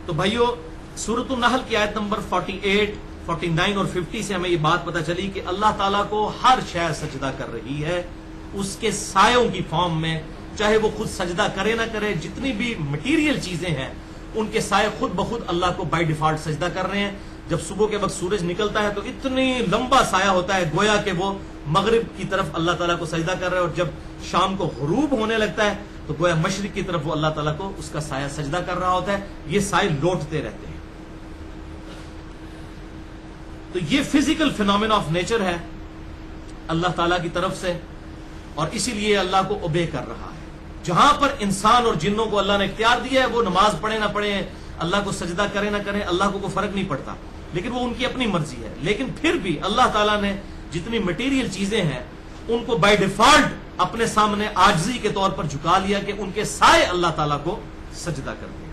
تو بھائیو سورۃ النحل کی آیت نمبر 48, 49 اور 50 سے ہمیں یہ بات پتہ چلی کہ اللہ تعالیٰ کو ہر شے سجدہ کر رہی ہے اس کے سایوں کی فارم میں، چاہے وہ خود سجدہ کرے نہ کرے، جتنی بھی مٹیریل چیزیں ہیں ان کے سائے خود بخود اللہ کو بائی ڈیفالٹ سجدہ کر رہے ہیں. جب صبح کے وقت سورج نکلتا ہے تو اتنی لمبا سایہ ہوتا ہے گویا کہ وہ مغرب کی طرف اللہ تعالیٰ کو سجدہ کر رہے ہیں، اور جب شام کو غروب ہونے لگتا ہے تو گویا مشرق کی طرف وہ اللہ تعالیٰ کو اس کا سایہ سجدہ کر رہا ہوتا ہے. یہ سائے لوٹتے رہتے ہیں. تو یہ فزیکل فینومینا آف نیچر ہے اللہ تعالیٰ کی طرف سے، اور اسی لیے اللہ کو اوبے کر رہا ہے. جہاں پر انسان اور جنوں کو اللہ نے اختیار دیا ہے وہ نماز پڑھے نہ پڑھے، اللہ کو سجدہ کرے نہ کرے، اللہ کو کوئی فرق نہیں پڑتا، لیکن وہ ان کی اپنی مرضی ہے. لیکن پھر بھی اللہ تعالیٰ نے جتنی مٹیریل چیزیں ہیں ان کو بائی ڈیفالٹ اپنے سامنے عاجزی کے طور پر جھکا لیا کہ ان کے سائے اللہ تعالیٰ کو سجدہ کر دیں.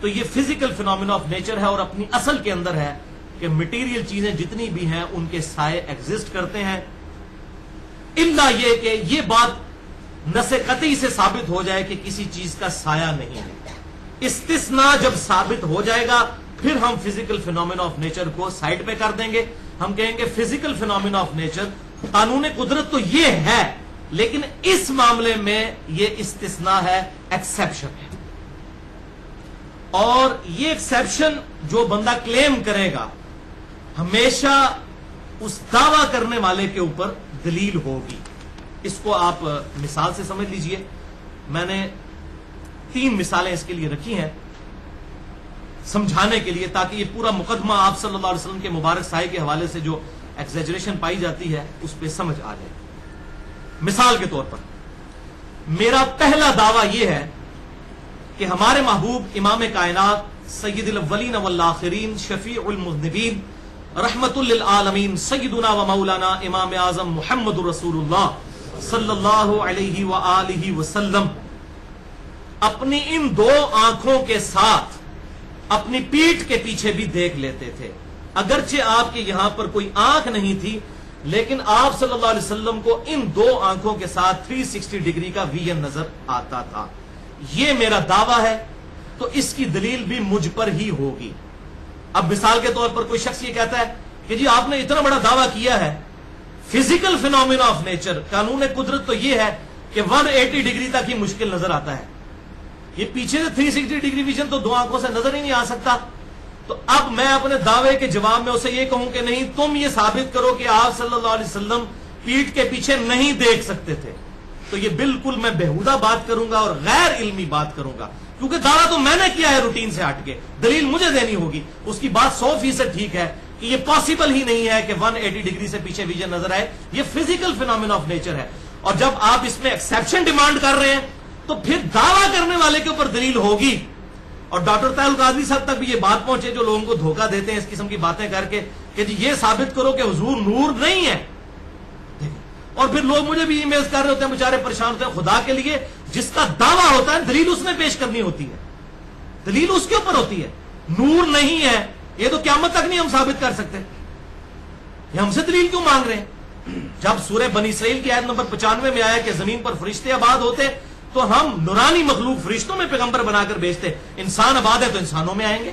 تو یہ فزیکل فینومینا آف نیچر ہے، اور اپنی اصل کے اندر ہے کہ مٹیریل چیزیں جتنی بھی ہیں ان کے سائے ایگزسٹ کرتے ہیں، الا یہ کہ یہ بات نص قطعی سے ثابت ہو جائے کہ کسی چیز کا سایہ نہیں ہے. استثناء جب ثابت ہو جائے گا پھر ہم فزیکل فینومینا آف نیچر کو سائڈ پہ کر دیں گے. ہم کہیں گے فزیکل فینومینا آف نیچر قانون قدرت تو یہ ہے، لیکن اس معاملے میں یہ استثناء ہے، ایکسیپشن ہے. اور یہ ایکسیپشن جو بندہ کلیم کرے گا ہمیشہ اس دعویٰ کرنے والے کے اوپر دلیل ہوگی. اس کو آپ مثال سے سمجھ لیجئے. میں نے 3 مثالیں اس کے لیے رکھی ہیں سمجھانے کے لیے، تاکہ یہ پورا مقدمہ آپ صلی اللہ علیہ وسلم کے مبارک سائے کے حوالے سے جو ایگزیجریشن پائی جاتی ہے اس پہ سمجھ آ جائے. مثال کے طور پر میرا پہلا دعویٰ یہ ہے کہ ہمارے محبوب امام کائنات سید الاولین والآخرین شفیع المذنبین رحمت للعالمین سیدنا و مولانا امام اعظم محمد رسول اللہ صلی اللہ علیہ وآلہ وسلم اپنی ان 2 آنکھوں کے ساتھ اپنی پیٹھ کے پیچھے بھی دیکھ لیتے تھے. اگرچہ آپ کے یہاں پر کوئی آنکھ نہیں تھی، لیکن آپ صلی اللہ علیہ وسلم کو ان 2 آنکھوں کے ساتھ 360 ڈگری کا ویژن نظر آتا تھا. یہ میرا دعویٰ ہے تو اس کی دلیل بھی مجھ پر ہی ہوگی. اب مثال کے طور پر کوئی شخص یہ کہتا ہے کہ جی آپ نے اتنا بڑا دعویٰ کیا ہے فزیکل فینومینا آف نیچر، قانون قدرت تو یہ ہے کہ 180 ڈگری تک ہی مشکل نظر آتا ہے، یہ پیچھے سے 360 ڈگری ویژن تو 2 آنکھوں سے نظر ہی نہیں آ سکتا. تو اب میں اپنے دعوے کے جواب میں اسے یہ کہوں کہ نہیں، تم یہ ثابت کرو کہ آپ صلی اللہ علیہ وسلم پیٹھ کے پیچھے نہیں دیکھ سکتے تھے، تو یہ بالکل میں بےہودہ بات کروں گا اور غیر علمی بات کروں گا، کیونکہ دعویٰ تو میں نے کیا ہے روٹین سے ہٹ کے، دلیل مجھے دینی ہوگی. اس کی بات 100% ٹھیک ہے کہ یہ پاسبل ہی نہیں ہے کہ 180 ڈگری سے پیچھے ویژن نظر آئے، یہ فزیکل فینومینا آف نیچر ہے. اور جب آپ اس میں ایکسیپشن ڈیمانڈ کر رہے ہیں تو پھر دعویٰ کرنے والے کے اوپر دلیل ہوگی. اور ڈاکٹر طاہر القادری صاحب تک بھی یہ بات پہنچے جو لوگوں کو دھوکہ دیتے ہیں اس قسم کی باتیں کر کے کہ جی یہ ثابت کرو کہ حضور نور نہیں ہے. اور پھر لوگ مجھے بھی ای میلز کر رہے ہوتے ہیں، بیچارے پریشان ہوتے ہیں. خدا کے لیے جس کا دعویٰ ہوتا ہے دلیل اس نے پیش کرنی ہوتی ہے، دلیل اس کے اوپر ہوتی ہے. نور نہیں ہے یہ تو قیامت تک نہیں ہم ثابت کر سکتے، یہ ہم سے دلیل کیوں مانگ رہے ہیں؟ جب سورہ بنی اسرائیل کی آیت نمبر 95 میں آیا کہ زمین پر فرشتے آباد ہوتے تو ہم نورانی مخلوق فرشتوں میں پیغمبر بنا کر بھیجتے، انسان آباد ہے تو انسانوں میں آئیں گے.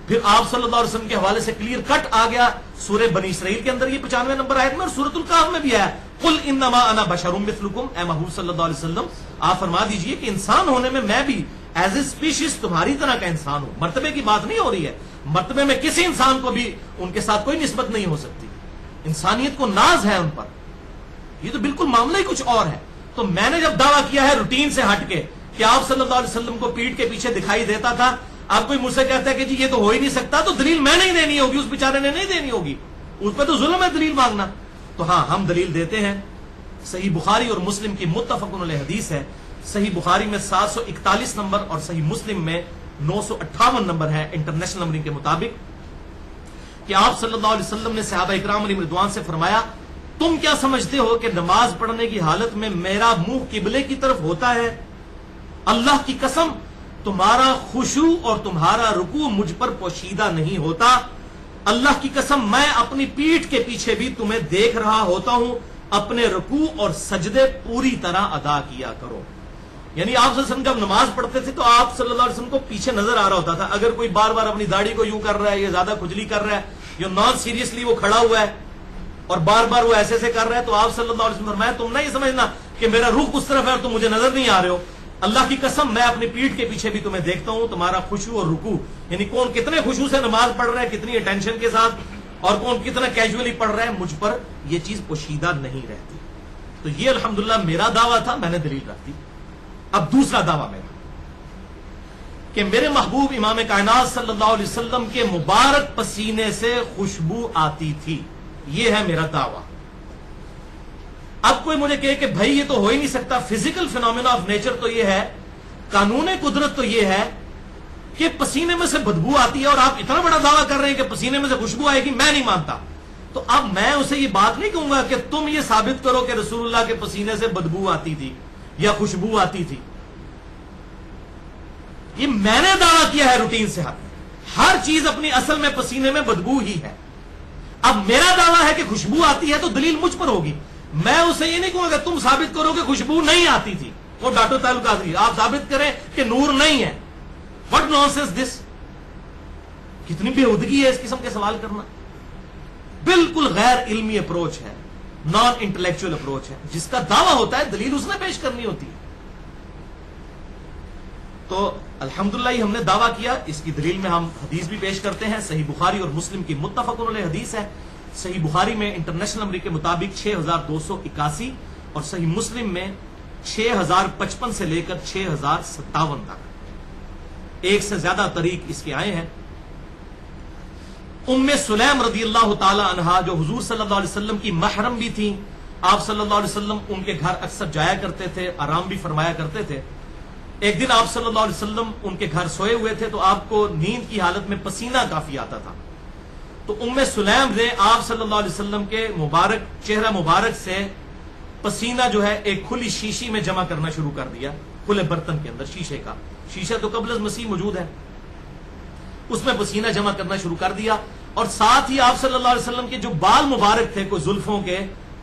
پھر آپ صلی اللہ علیہ وسلم کے حوالے سے کلیئر کٹ آ گیا سورہ بنی اسرائیل کے اندر یہ 95 نمبر آیت میں، اور سورۃ الکہف میں بھی آیا قل انما انا بشر مثلکم. اے محبوب صلی اللہ علیہ وسلم آپ فرما دیجئے کہ انسان ہونے میں بھی ایز اے اسپیشیز تمہاری طرح کا انسان ہوں. مرتبے کی بات نہیں ہو رہی ہے، مرتبے میں کسی انسان کو بھی ان کے ساتھ کوئی نسبت نہیں ہو سکتی. انسانیت کو ناز ہے ان پر، یہ تو بالکل معاملہ ہی کچھ اور ہے. تو میں نے جب دعویٰ کیا ہے روٹین سے ہٹ کے کہ آپ صلی اللہ علیہ وسلم کو پیٹھ کے پیچھے دکھائی دیتا تھا، آپ کوئی مجھ سے کہتا ہے کہ جی یہ تو ہو ہی نہیں سکتا، تو دلیل میں نہیں دینی ہوگی، اس بیچارے نے نہیں دینی ہوگی، اس پہ تو ظلم ہے دلیل مانگنا. تو ہاں ہم دلیل دیتے ہیں. صحیح بخاری اور مسلم کی متفق علیہ حدیث ہے. صحیح بخاری میں 741 نمبر اور صحیح مسلم میں 958 نمبر ہے انٹرنیشنل نمبرنگ کے مطابق کہ آپ صلی اللہ علیہ وسلم نے صحابہ اکرام علیہ رضوان سے فرمایا تم کیا سمجھتے ہو کہ نماز پڑھنے کی حالت میں میرا منہ قبلے کی طرف ہوتا ہے؟ اللہ کی قسم تمہارا خشوع اور تمہارا رکوع مجھ پر پوشیدہ نہیں ہوتا. اللہ کی قسم میں اپنی پیٹھ کے پیچھے بھی تمہیں دیکھ رہا ہوتا ہوں. اپنے رکوع اور سجدے پوری طرح ادا کیا کرو. یعنی آپ صلی اللہ علیہ وسلم جب نماز پڑھتے تھے تو آپ صلی اللہ علیہ وسلم کو پیچھے نظر آ رہا ہوتا تھا. اگر کوئی بار بار اپنی داڑھی کو یوں کر رہا ہے یا زیادہ کھجلی کر رہا ہے یا نان سیریسلی وہ کھڑا ہوا ہے اور بار بار وہ ایسے سے کر رہا ہے, تو آپ صلی اللہ علیہ وسلم فرمایا تم نہ یہ سمجھنا کہ میرا رخ اس طرف ہے اور تم مجھے نظر نہیں آ رہے ہو. اللہ کی قسم میں اپنی پیٹھ کے پیچھے بھی تمہیں دیکھتا ہوں, تمہارا خشوع اور رکوع, یعنی کون کتنے خشوع سے نماز پڑھ رہا ہے, کتنی اٹینشن کے ساتھ, اور کون کتنا کیجولی پڑھ رہا ہے, مجھ پر یہ چیز پوشیدہ نہیں رہتی. تو یہ الحمدللہ میرا دعویٰ تھا, میں نے دلیل رکھ دی. اب دوسرا دعویٰ میرا کہ میرے محبوب امام کائنات صلی اللہ علیہ وسلم کے مبارک پسینے سے خوشبو آتی تھی. یہ ہے میرا دعویٰ. اب کوئی مجھے کہے کہ بھائی یہ تو ہو ہی نہیں سکتا, فزیکل فینومینا آف نیچر تو یہ ہے, قانون قدرت تو یہ ہے کہ پسینے میں سے بدبو آتی ہے, اور آپ اتنا بڑا دعویٰ کر رہے ہیں کہ پسینے میں سے خوشبو آئے گی. میں نہیں مانتا. تو اب میں اسے یہ بات نہیں کہوں گا کہ تم یہ ثابت کرو کہ رسول اللہ کے پسینے سے بدبو آتی تھی یا خوشبو آتی تھی. یہ میں نے دعویٰ کیا ہے روٹین سے ہٹ, ہر چیز اپنی اصل میں پسینے میں بدبو ہی ہے. اب میرا دعویٰ ہے کہ خوشبو آتی ہے تو دلیل مجھ پر ہوگی. میں اسے یہ نہیں کہوں گا تم ثابت کرو کہ خوشبو نہیں آتی تھی. وہ ڈاکٹر تعلق قادری آپ ثابت کریں کہ نور نہیں ہے. واٹ نانسنس دس, کتنی بےہودگی ہے اس قسم کے سوال کرنا. بالکل غیر علمی اپروچ ہے, نان انٹلیکچوئل اپروچ ہے. جس کا دعویٰ ہوتا ہے دلیل اس نے پیش کرنی ہوتی ہے. تو الحمدللہ یہ ہم نے دعویٰ کیا, اس کی دلیل میں ہم حدیث بھی پیش کرتے ہیں. صحیح بخاری اور مسلم کی متفق علیہ حدیث ہے. صحیح بخاری میں انٹرنیشنل نمبر کے مطابق 6281 اور صحیح مسلم میں 6055 سے لے کر 6057 تک, ایک سے زیادہ طریق اس کے آئے ہیں. ام سلیم رضی اللہ تعالی عنہا جو حضور صلی اللہ علیہ وسلم کی محرم بھی تھیں, آپ صلی اللہ علیہ وسلم ان کے گھر اکثر جایا کرتے تھے, آرام بھی فرمایا کرتے تھے. ایک دن آپ صلی اللہ علیہ وسلم ان کے گھر سوئے ہوئے تھے تو آپ کو نیند کی حالت میں پسینہ کافی آتا تھا. تو ام سلیم نے آپ صلی اللہ علیہ وسلم کے مبارک چہرہ مبارک سے پسینہ جو ہے ایک کھلی شیشی میں جمع کرنا شروع کر دیا, کھلے برتن کے اندر شیشے کا. شیشہ تو قبل از مسیح موجود ہے, اس میں پسینہ جمع کرنا شروع کر دیا. اور ساتھ ہی آپ صلی اللہ علیہ وسلم کے جو بال مبارک تھے, کوئی زلفوں کے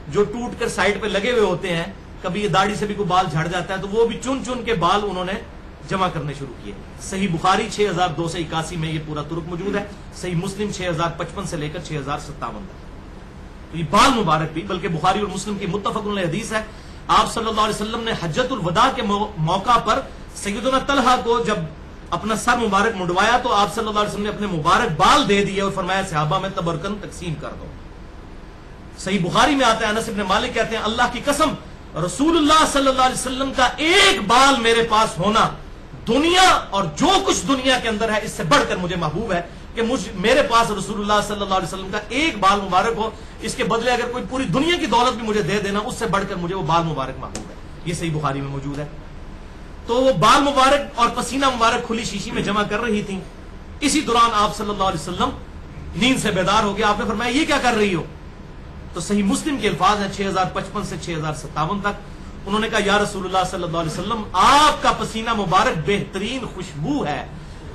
جو ٹوٹ کر سائڈ پہ لگے ہوئے ہوتے ہیں, کبھی یہ داڑھی سے بھی کوئی بال جھڑ جاتا ہے, تو وہ بھی چن چن کے بال انہوں نے جمع کرنے شروع کیے. صحیح بخاری 6281 میں یہ پورا ترک موجود ہے. صحیح مسلم 6055 سے لے کر 6057 تک. تو یہ بال مبارک بھی, بلکہ بخاری اور مسلم کی متفق علیہ حدیث ہے, آپ صلی اللہ علیہ وسلم نے حجۃ الوداع کے موقع پر سیدنا طلحہ کو جب اپنا سر مبارک منڈوایا تو آپ صلی اللہ علیہ وسلم نے اپنے مبارک بال دے دیے اور فرمایا صحابہ میں تبرکن تقسیم کر دو. صحیح بخاری میں آتا ہے, انس بن مالک کہتے ہیں اللہ کی قسم رسول اللہ صلی اللہ علیہ وسلم کا ایک بال میرے پاس ہونا دنیا اور جو کچھ دنیا کے اندر ہے اس سے بڑھ کر مجھے محبوب ہے کہ میرے پاس رسول اللہ صلی اللہ علیہ وسلم کا ایک بال مبارک ہو. اس کے بدلے اگر کوئی پوری دنیا کی دولت بھی مجھے دے دینا, اس سے بڑھ کر مجھے وہ بال مبارک محبوب ہے. یہ صحیح بخاری میں موجود ہے. تو وہ بال مبارک اور پسینہ مبارک کھلی شیشی میں جمع کر رہی تھیں. اسی دوران آپ صلی اللہ علیہ وسلم نیند سے بیدار ہو گیا. آپ نے فرمایا یہ کیا کر رہی ہو؟ تو صحیح مسلم کے الفاظ ہیں 6055 سے 6057 تک. انہوں نے کہا یا رسول اللہ صلی اللہ علیہ وسلم آپ کا پسینہ مبارک بہترین خوشبو ہے,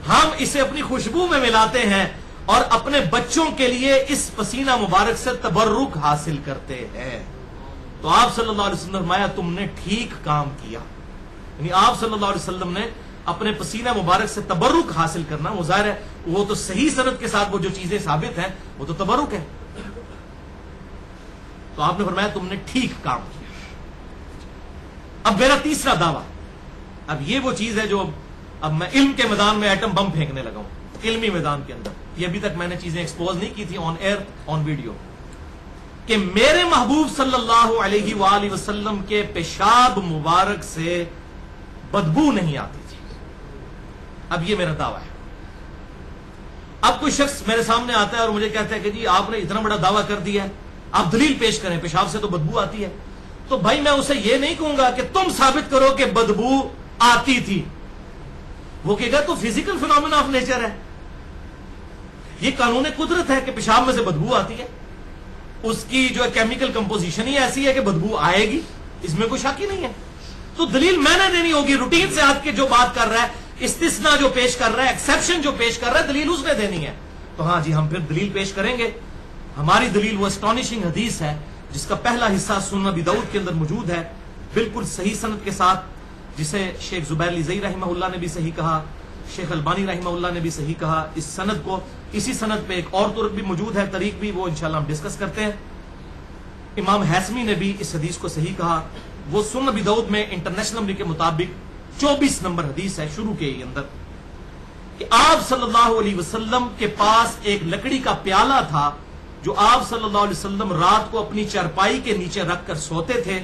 ہم اسے اپنی خوشبو میں ملاتے ہیں اور اپنے بچوں کے لیے اس پسینہ مبارک سے تبرک حاصل کرتے ہیں. تو آپ صلی اللہ علیہ وسلم نے فرمایا تم نے ٹھیک کام کیا. یعنی آپ صلی اللہ علیہ وسلم نے اپنے پسینہ مبارک سے تبرک حاصل کرنا, وہ ظاہر ہے وہ تو صحیح سند کے ساتھ وہ جو چیزیں ثابت ہیں وہ تو تبرک ہے. تو آپ نے فرمایا تم نے ٹھیک کام کیا. اب میرا تیسرا دعویٰ, اب یہ وہ چیز ہے جو اب میں علم کے میدان میں ایٹم بم پھینکنے لگا ہوں. علمی میدان کے اندر یہ ابھی تک میں نے چیزیں ایکسپوز نہیں کی تھی آن ایئر آن ویڈیو, کہ میرے محبوب صلی اللہ علیہ وآلہ وسلم کے پیشاب مبارک سے بدبو نہیں آتی تھی. اب یہ میرا دعویٰ ہے. اب کوئی شخص میرے سامنے آتا ہے اور مجھے کہتا ہے کہ جی آپ نے اتنا بڑا دعویٰ کر دیا ہے, آپ دلیل پیش کریں, پیشاب سے تو بدبو آتی ہے. تو بھائی میں اسے یہ نہیں کہوں گا کہ تم ثابت کرو کہ بدبو آتی تھی. وہ کہے گا تو فزیکل فینومینا آف نیچر ہے, یہ قانون قدرت ہے کہ پیشاب میں سے بدبو آتی ہے. اس کی جو کیمیکل کمپوزیشن ہی ایسی ہے کہ بدبو آئے گی, اس میں کوئی شک ہی نہیں ہے. تو دلیل میں نے دینی ہوگی. روٹین سے ہٹ کے جو بات کر رہا ہے, استثناء جو پیش کر رہا ہے, ایکسیپشن جو پیش کر رہا ہے, دلیل اس نے دینی ہے. تو ہاں جی ہم پھر دلیل پیش کریں گے. ہماری دلیل وہ اسٹانشنگ حدیث ہے جس کا پہلا حصہ سنن ابی داؤد کے اندر موجود ہے, بالکل صحیح سند کے ساتھ. جسے شیخ زبیر لیزئی رحمہ اللہ نے بھی صحیح کہا، شیخ البانی رحمہ اللہ نے بھی صحیح کہا. اس سند کو، اسی سند پہ ایک اور طرق بھی موجود ہے، طریق بھی، وہ انشاءاللہ ہم ڈسکس کرتے ہیں. امام حیثمی نے بھی اس حدیث کو صحیح کہا. وہ سنن ابی داؤد میں انٹرنیشنل نمبر کے مطابق 24 نمبر حدیث ہے شروع کے اندر، کہ آپ صلی اللہ علیہ وسلم کے پاس ایک لکڑی کا پیالہ تھا جو آپ صلی اللہ علیہ وسلم رات کو اپنی چارپائی کے نیچے رکھ کر سوتے تھے،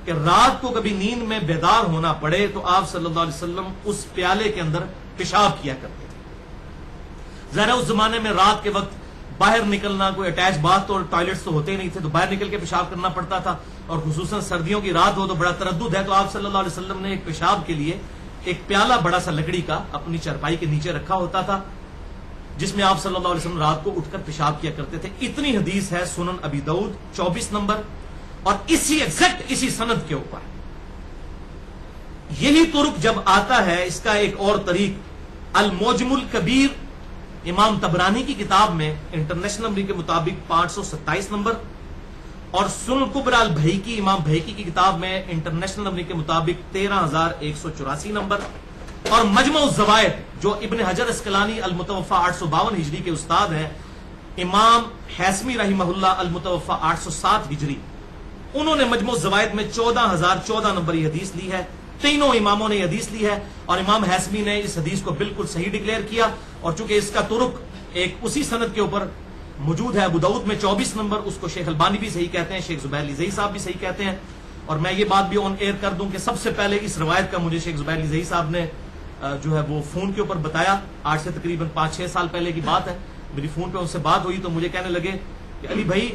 کہ رات کو کبھی نیند میں بیدار ہونا پڑے تو آپ صلی اللہ علیہ وسلم اس پیالے کے اندر پیشاب کیا کرتے تھے. ظاہر اس زمانے میں رات کے وقت باہر نکلنا، کوئی اٹیچ باتھ اور ٹوائلٹس تو ہوتے نہیں تھے، تو باہر نکل کے پیشاب کرنا پڑتا تھا، اور خصوصاً سردیوں کی رات ہو تو بڑا تردد ہے. تو آپ صلی اللہ علیہ وسلم نے ایک پیشاب کے لیے ایک پیالہ بڑا سا لکڑی کا اپنی چارپائی کے نیچے رکھا ہوتا تھا، جس میں آپ صلی اللہ علیہ وسلم رات کو اٹھ کر پیشاب کیا کرتے تھے. اتنی حدیث ہے سنن ابی داؤد 24 نمبر، اور اسی ایگزیکٹ اسی سند کے اوپر. یہی طرق جب آتا ہے، اس کا ایک اور طریق الموجم الکبیر امام طبرانی کی کتاب میں انٹرنیشنل نمبر کے مطابق 527 نمبر، اور سنن کبری البیہقی امام بہقی کی کتاب میں انٹرنیشنل نمبر کے مطابق 13184 نمبر، اور مجمع الزوائد جو ابن حجر اسقلانی المتوفى 852 ہجری کے استاد ہیں، امام حیثمی رحمہ اللہ المتوفى 807 ہجری، انہوں نے مجموع الزوائد میں 14014 نمبر یہ حدیث لی ہے. تینوں اماموں نے یہ حدیث لی ہے، اور امام حیثمی نے اس حدیث کو بالکل صحیح ڈکلیئر کیا. اور چونکہ اس کا طرق ایک اسی سند کے اوپر موجود ہے ابو داؤد میں 24 نمبر، اس کو شیخ البانی بھی صحیح کہتے ہیں، شیخ زبیر لیزئی صاحب بھی صحیح کہتے ہیں. اور میں یہ بات بھی آن ایئر کر دوں کہ سب سے پہلے اس روایت کا مجھے شیخ زبیر لیزئی صاحب نے جو ہے وہ فون کے اوپر بتایا. آج سے تقریباً 5-6 سال پہلے کی بات ہے. میری فون پہ ان سے بات ہوئی تو مجھے کہنے لگے کہ علی بھائی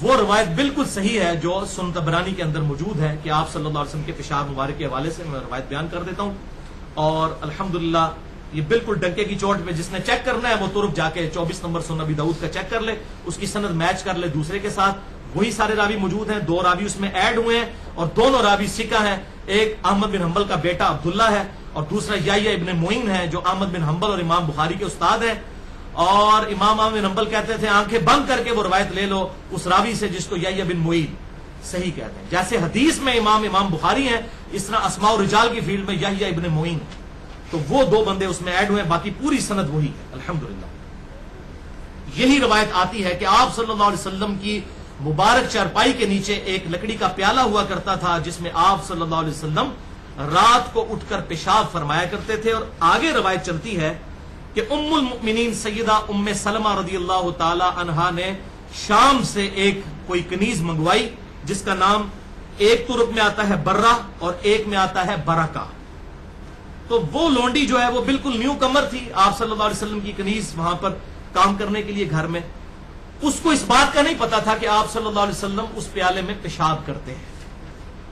وہ روایت بالکل صحیح ہے جو سنن طبرانی کے اندر موجود ہے، کہ آپ صلی اللہ علیہ وسلم کے پیشاب مبارک کے حوالے سے میں روایت بیان کر دیتا ہوں. اور الحمدللہ یہ بالکل ڈنکے کی چوٹ پہ، جس نے چیک کرنا ہے وہ ترک جا کے 24 نمبر سنن ابی داؤد کا چیک کر لے، اس کی سند میچ کر لے دوسرے کے ساتھ. وہی سارے راوی موجود ہیں، 2 راوی اس میں ایڈ ہوئے ہیں، اور دونوں راوی ثقہ ہیں. ایک احمد بن حنبل کا بیٹا عبداللہ ہے، اور دوسرا یحییٰ ابن معین ہے جو احمد بن حنبل اور امام بخاری کے استاد ہیں. اور امام احمد بن حنبل کہتے تھے آنکھیں بند کر کے وہ روایت لے لو اس راوی سے جس کو یحییٰ بن معین صحیح کہتے ہیں. جیسے حدیث میں امام بخاری ہیں، اس طرح اسماء الرجال کی فیلڈ میں یحییٰ ابن معین، تو وہ 2 بندے اس میں ایڈ ہوئے ہیں، باقی پوری سند وہی ہے الحمدللہ. یہی روایت آتی ہے کہ آپ صلی اللہ علیہ وسلم کی مبارک چارپائی کے نیچے ایک لکڑی کا پیالہ ہوا کرتا تھا، جس میں آپ صلی اللہ علیہ وسلم رات کو اٹھ کر پیشاب فرمایا کرتے تھے. اور آگے روایت چلتی ہے کہ ام المؤمنین سیدہ ام سلمہ رضی اللہ تعالی عنہا نے شام سے ایک کوئی کنیز منگوائی، جس کا نام ایک طرق میں آتا ہے برہ اور ایک میں آتا ہے برکہ. تو وہ لونڈی جو ہے وہ بالکل نیو کمر تھی آپ صلی اللہ علیہ وسلم کی کنیز وہاں پر کام کرنے کے لیے گھر میں. اس کو اس بات کا نہیں پتا تھا کہ آپ صلی اللہ علیہ وسلم اس پیالے میں پیشاب کرتے ہیں.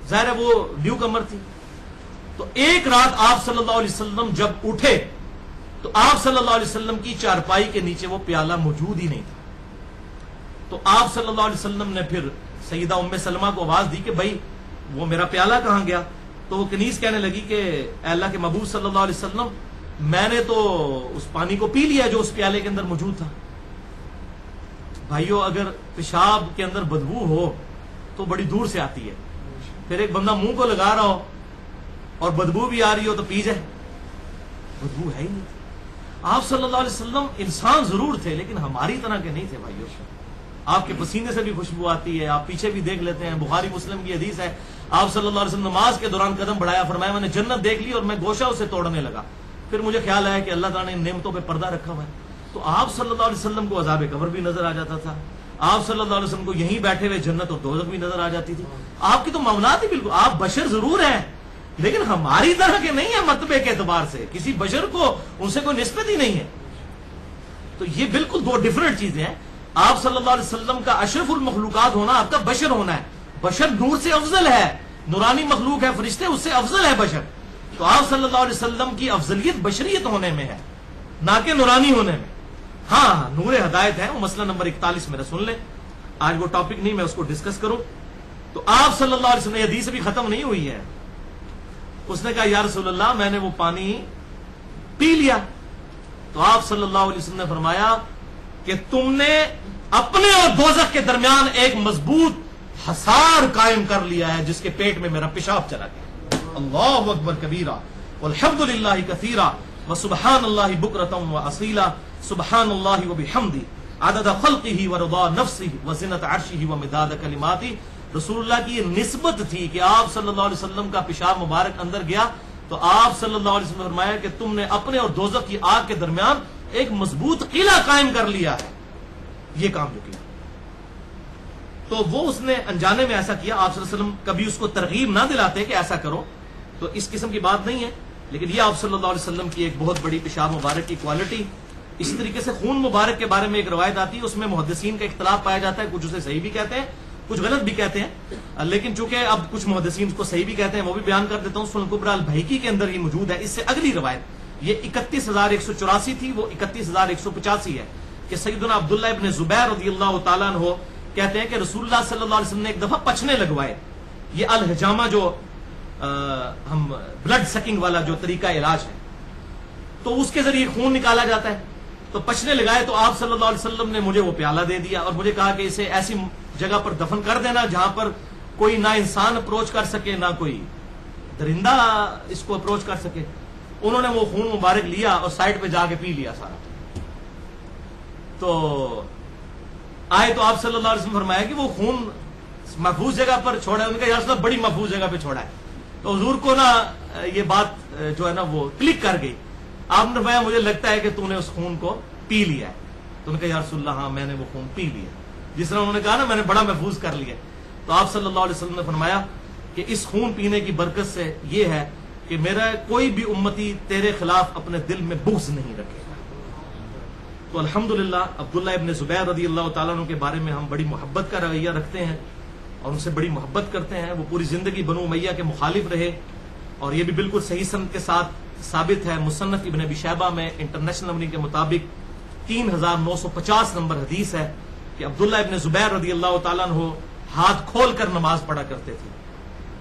ظاہر ہے وہ نیو کمر تھی. تو ایک رات آپ صلی اللہ علیہ وسلم جب اٹھے تو آپ صلی اللہ علیہ وسلم کی چارپائی کے نیچے وہ پیالہ موجود ہی نہیں تھا. تو آپ صلی اللہ علیہ وسلم نے پھر سیدہ ام سلمہ کو آواز دی کہ بھائی وہ میرا پیالہ کہاں گیا؟ تو وہ کنیز کہنے لگی کہ اے اللہ کے محبوب صلی اللہ علیہ وسلم، میں نے تو اس پانی کو پی لیا جو اس پیالے کے اندر موجود تھا. بھائیو، اگر پیشاب کے اندر بدبو ہو تو بڑی دور سے آتی ہے، پھر ایک بندہ منہ کو لگا رہا ہو اور بدبو بھی آ رہی ہو تو پی جائے، بدبو ہے ہی نہیں. آپ صلی اللہ علیہ وسلم انسان ضرور تھے لیکن ہماری طرح کے نہیں تھے بھائیو. آپ کے پسینے سے بھی خوشبو آتی ہے، آپ پیچھے بھی دیکھ لیتے ہیں، بخاری مسلم کی حدیث ہے، آپ صلی اللہ علیہ وسلم نماز کے دوران قدم بڑھایا، فرمایا میں نے جنت دیکھ لی اور میں گوشہ اسے توڑنے لگا. پھر مجھے خیال آیا کہ اللہ تعالیٰ نے ان نعمتوں پہ پردہ رکھا ہوا ہے. تو آپ صلی اللہ علیہ وسلم کو عذاب قبر بھی نظر آ جاتا تھا، آپ صلی اللہ علیہ وسلم کو یہیں بیٹھے ہوئے جنت اور دوزخ بھی نظر آ جاتی تھی. آپ کی تو معاملات ہی بالکل، آپ بشر ضرور ہیں لیکن ہماری طرح کے نہیں ہیں مرتبے کے اعتبار سے، کسی بشر کو ان سے کوئی نسبت ہی نہیں ہے. تو یہ بالکل 2 ڈفرنٹ چیزیں ہیں. آپ صلی اللہ علیہ وسلم کا اشرف المخلوقات ہونا، آپ کا بشر ہونا ہے. بشر نور سے افضل ہے، نورانی مخلوق ہے، فرشتے اس سے افضل ہے بشر. تو آپ صلی اللہ علیہ وسلم کی افضلیت بشریت ہونے میں ہے، نہ کہ نورانی ہونے میں. ہاں نور ہدایت ہے، وہ مسئلہ نمبر 41 میرا سن لیں. آج وہ ٹاپک نہیں، میں اس کو ڈسکس کروں. تو آپ صلی اللہ علیہ وسلم، حدیث ابھی ختم نہیں ہوئی ہے. اس نے کہا یا رسول اللہ میں نے وہ پانی پی لیا. تو آپ صلی اللہ علیہ وسلم نے فرمایا کہ تم نے اپنے اور دوزخ کے درمیان ایک مضبوط حصار قائم کر لیا ہے جس کے پیٹ میں میرا پیشاب چلا گیا. اللہ اکبر کبیرہ والحمد للہ کثیرا وسبحان اللہ بکرۃ واصیلا سبحان اللہ وبحمدہ عدد خلقہ ورضا نفسہ وزنۃ عرشہ ومداد کلماتہ. رسول اللہ کی یہ نسبت تھی کہ آپ صلی اللہ علیہ وسلم کا پیشاب مبارک اندر گیا تو آپ صلی اللہ علیہ وسلم نے فرمایا کہ تم نے اپنے اور دوزخ کی آگ کے درمیان ایک مضبوط قلعہ قائم کر لیا ہے. یہ کام جو کیا تو وہ اس نے انجانے میں ایسا کیا. آپ صلی اللہ علیہ وسلم کبھی اس کو ترغیب نہ دلاتے کہ ایسا کرو, تو اس قسم کی بات نہیں ہے, لیکن یہ آپ صلی اللہ علیہ وسلم کی ایک بہت بڑی پیشاب مبارک کی کوالٹی. اسی طریقے سے خون مبارک کے بارے میں ایک روایت آتی ہے, اس میں محدثین کا اختلاف پایا جاتا ہے, کچھ اسے صحیح بھی کہتے ہیں کچھ غلط بھی کہتے ہیں, لیکن چونکہ اب کچھ محدثین کو صحیح بھی کہتے ہیں وہ بھی بیان کر دیتا ہوں. سنن کبریٰ البیہقی کے اندر یہ موجود ہے. اس سے اگلی روایت یہ 31,184 تھی, وہ 31,185 ہے کہ سیدنا عبداللہ ابن زبیر رضی اللہ تعالیٰ عنہ کہتے ہیں کہ رسول اللہ صلی اللہ علیہ وسلم نے ایک دفعہ پچھنے لگوائے. یہ الحجامہ جو ہم بلڈ سکنگ والا جو طریقہ علاج ہے تو اس کے ذریعے خون نکالا جاتا ہے, تو پچھنے لگائے تو آپ صلی اللہ علیہ وسلم نے مجھے وہ پیالہ دے دیا اور مجھے کہا کہ اسے ایسی جگہ پر دفن کر دینا جہاں پر کوئی نہ انسان اپروچ کر سکے نہ کوئی درندہ اس کو اپروچ کر سکے. انہوں نے وہ خون مبارک لیا اور سائڈ پہ جا کے پی لیا سارا. تو آئے تو آپ صلی اللہ علیہ وسلم فرمایا کہ وہ خون محفوظ جگہ پر چھوڑا ہے. ان کا یا بڑی محفوظ جگہ پہ چھوڑا ہے. تو حضور کو نا یہ بات جو ہے نا وہ کلک کر گئی. آپ نے فرمایا مجھے لگتا ہے کہ تو نے اس خون کو پی لیا ہے. تو ان کا یا رسول اللہ ہاں میں نے وہ خون پی لیا, جس طرح انہوں نے کہا نا میں نے بڑا محفوظ کر لیا. تو آپ صلی اللہ علیہ وسلم نے فرمایا کہ اس خون پینے کی برکت سے یہ ہے کہ میرا کوئی بھی امتی تیرے خلاف اپنے دل میں بغض نہیں رکھے گا. تو الحمدللہ عبداللہ ابن زبیر رضی اللہ تعالیٰ عنہ کے بارے میں ہم بڑی محبت کا رویہ رکھتے ہیں اور ان سے بڑی محبت کرتے ہیں. وہ پوری زندگی بنو امیہ کے مخالف رہے اور یہ بھی بالکل صحیح سند کے ساتھ ثابت ہے. مصنف ابن ابی شیبہ میں انٹرنیشنل نمبرنگ کے مطابق 3950 نمبر حدیث ہے کہ عبداللہ ابن زبیر رضی اللہ تعالیٰ عنہ ہاتھ کھول کر نماز پڑھا کرتے تھے